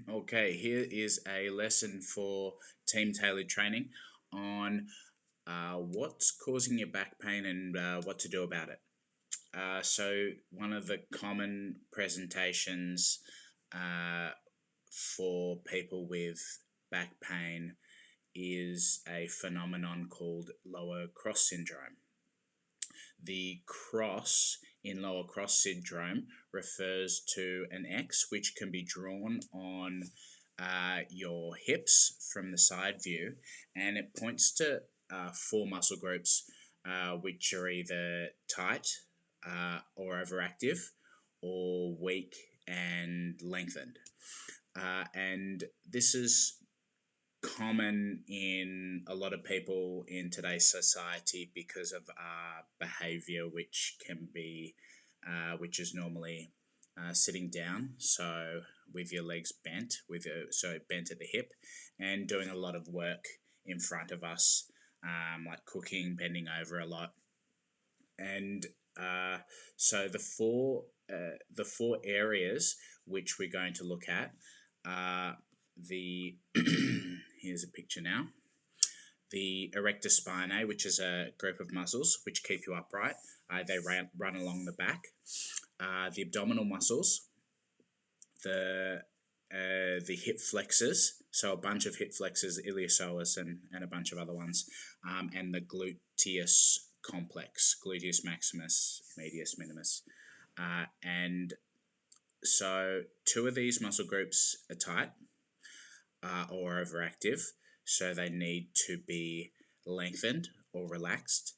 Okay, here is a lesson for team tailored training on what's causing your back pain and what to do about it. So, one of the common presentations uh, for people with back pain is a phenomenon called lower cross syndrome. The cross in lower cross syndrome refers to an X which can be drawn on your hips from the side view, and it points to four muscle groups which are either tight or overactive, or weak and lengthened. And this is common in a lot of people in today's society because of behavior which is normally sitting down, so with your legs bent, so bent at the hip, and doing a lot of work in front of us, like cooking, bending over a lot. And uh, so the four areas which we're going to look at are the here's a picture now. The erector spinae, which is a group of muscles which keep you upright. They run along the back. The abdominal muscles, the the hip flexors, so a bunch of hip flexors, iliopsoas, and a bunch of other ones, and the gluteus complex, gluteus maximus, medius minimus. And so two of these muscle groups are tight or overactive, so they need to be lengthened or relaxed.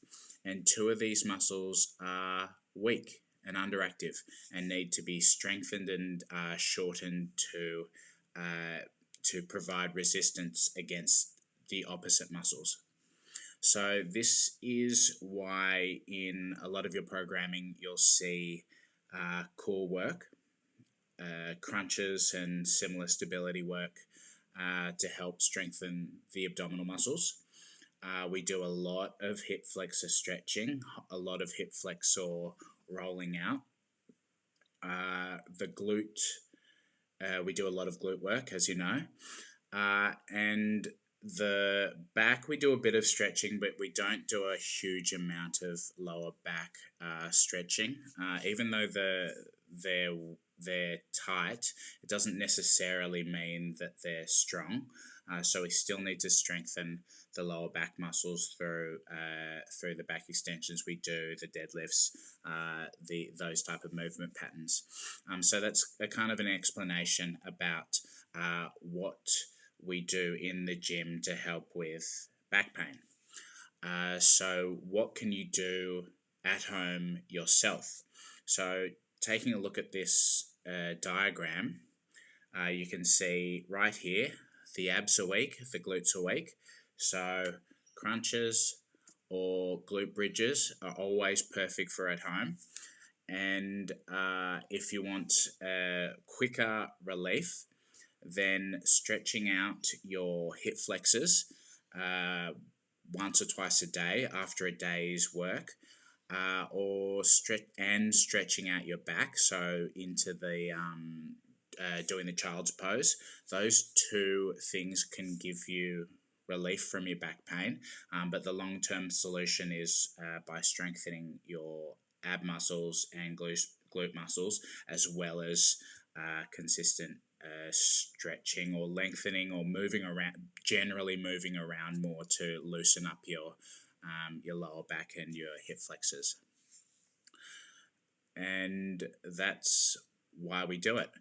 And two of these muscles are weak and underactive and need to be strengthened and shortened to provide resistance against the opposite muscles. So this is why in a lot of your programming you'll see core work, crunches, and similar stability work to help strengthen the abdominal muscles. We do a lot of hip flexor stretching, a lot of hip flexor rolling out. The glute, we do a lot of glute work, as you know. And the back, we do a bit of stretching, but we don't do a huge amount of lower back stretching. Even though they're tight, it doesn't necessarily mean that they're strong. So we still need to strengthen the lower back muscles through the back extensions we do, the deadlifts, those type of movement patterns. So that's a kind of an explanation about what we do in the gym to help with back pain. So what can you do at home yourself? So taking a look at this diagram, you can see right here, the abs are weak, the glutes are weak. So crunches or glute bridges are always perfect for at home. And if you want quicker relief, then stretching out your hip flexors uh, once or twice a day after a day's work, or stretching out your back, so into the doing the child's pose. Those two things can give you relief from your back pain, but the long-term solution is by strengthening your ab muscles and glute muscles, as well as consistent stretching or lengthening or moving around, generally moving around more to loosen up your lower back and your hip flexors. And that's why we do it.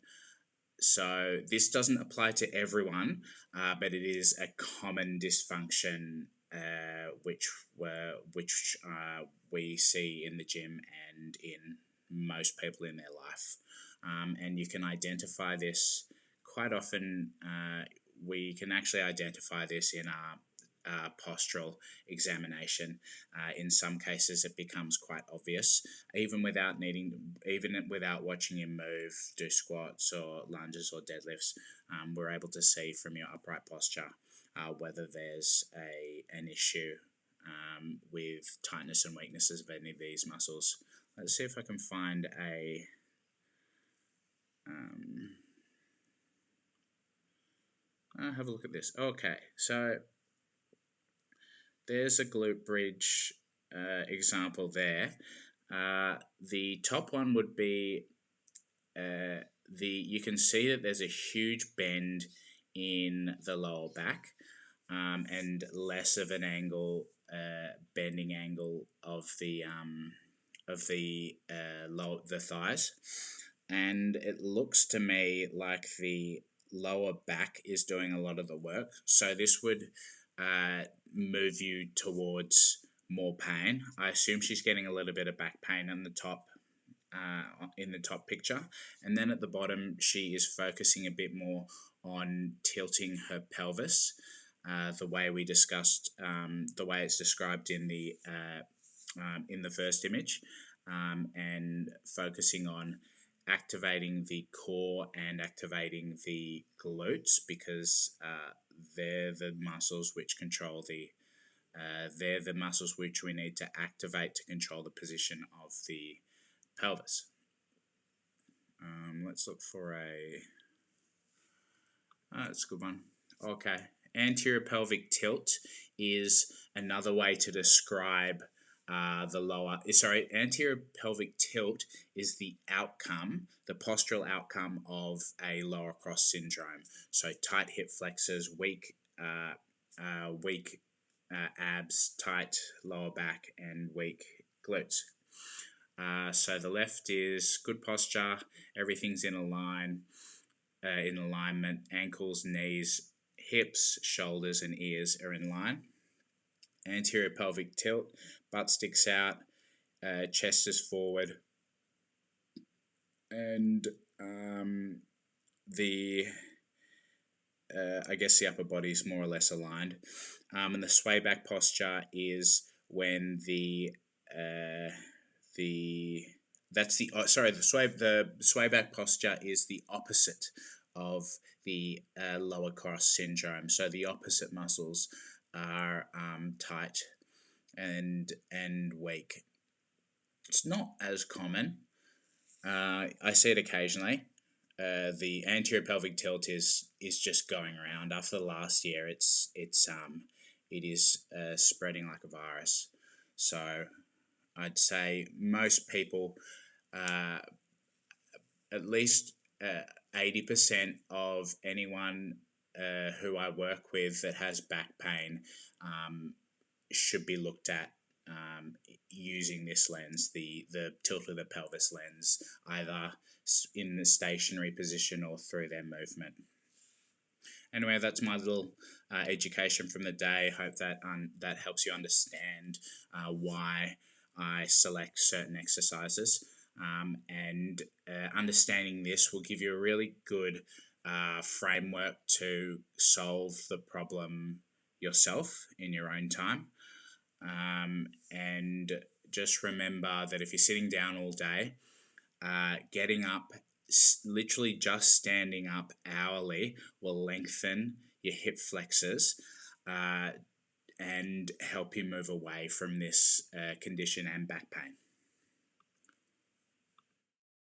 So this doesn't apply to everyone, but it is a common dysfunction which we see in the gym and in most people in their life. And you can identify this quite often. We can actually identify this in our postural examination. In some cases, it becomes quite obvious, even without watching him move, do squats or lunges or deadlifts. We're able to see from your upright posture whether there's an issue with tightness and weaknesses of any of these muscles. Let's see if I can find a have a look at this. Okay, so there's a glute bridge example there. The top one would be you can see that there's a huge bend in the lower back, and less of an angle, bending angle of the the thighs, and it looks to me like the lower back is doing a lot of the work. So this would move you towards more pain. I assume she's getting a little bit of back pain in the top picture, and then at the bottom she is focusing a bit more on tilting her pelvis, the way we discussed, the way it's described in the first image, and focusing on activating the core and activating the glutes, because they're the muscles which control they're the muscles which we need to activate to control the position of the pelvis. Let's look for that's a good one. Okay, anterior pelvic tilt is another way to describe anterior pelvic tilt is the outcome, the postural outcome of a lower cross syndrome. So tight hip flexors, weak abs, tight lower back, and weak glutes. So the left is good posture, everything's in alignment, ankles, knees, hips, shoulders, and ears are in line. Anterior pelvic tilt, butt sticks out, chest is forward, and the upper body is more or less aligned. And the sway back posture is when the sway back posture is the opposite of the lower cross syndrome. So the opposite muscles are tight and weak. It's not as common. I see it occasionally. The anterior pelvic tilt is just going around. After the last year, it is spreading like a virus. So I'd say most people, at least 80% of anyone who I work with that has back pain should be looked at using this lens, the tilt of the pelvis lens, either in the stationary position or through their movement. Anyway, that's my little education from the day. Hope that that helps you understand why I select certain exercises, and understanding this will give you a really good framework to solve the problem yourself in your own time. And just remember that if you're sitting down all day, getting up, literally just standing up hourly, will lengthen your hip flexors and help you move away from this condition and back pain.